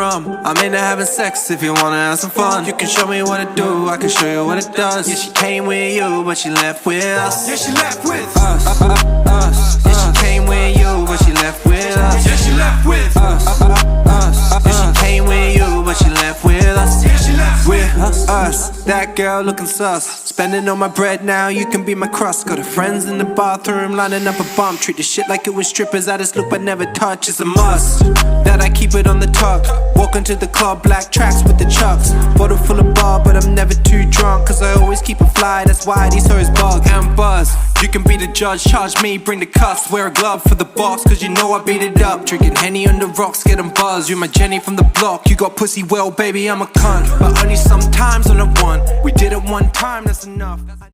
I'm into having sex if you wanna have some fun. You can show me what it do, I can show you what it does. Yeah, she came with you, but she left with us. Yeah, she left with us. Yeah, she came with you, but she left with us. Yeah, she left with us. Yeah, she came with you, but she left with us. Yeah, she left with us. That girl looking sus. Spending all my bread now, you can be my crust. Got her friends in the bathroom, lining up a bump. Treat the shit like it was strippers. I just look but never touch. It's a must that I keep it on the tuck. Walk into the club, black tracks with the chucks. Bottle full of bar, but I'm never too drunk. Cause I always keep it fly, that's why these hoes bug and buzz. You can be the judge, charge me, bring the cuffs. Wear a glove for the box, cause you know I beat it up. Drinking Henny on the rocks, get 'em buzzed. You're my Jenny from the block. You got pussy, well baby, I'm a cunt. But only sometimes on a one. We did it one time, that's enough.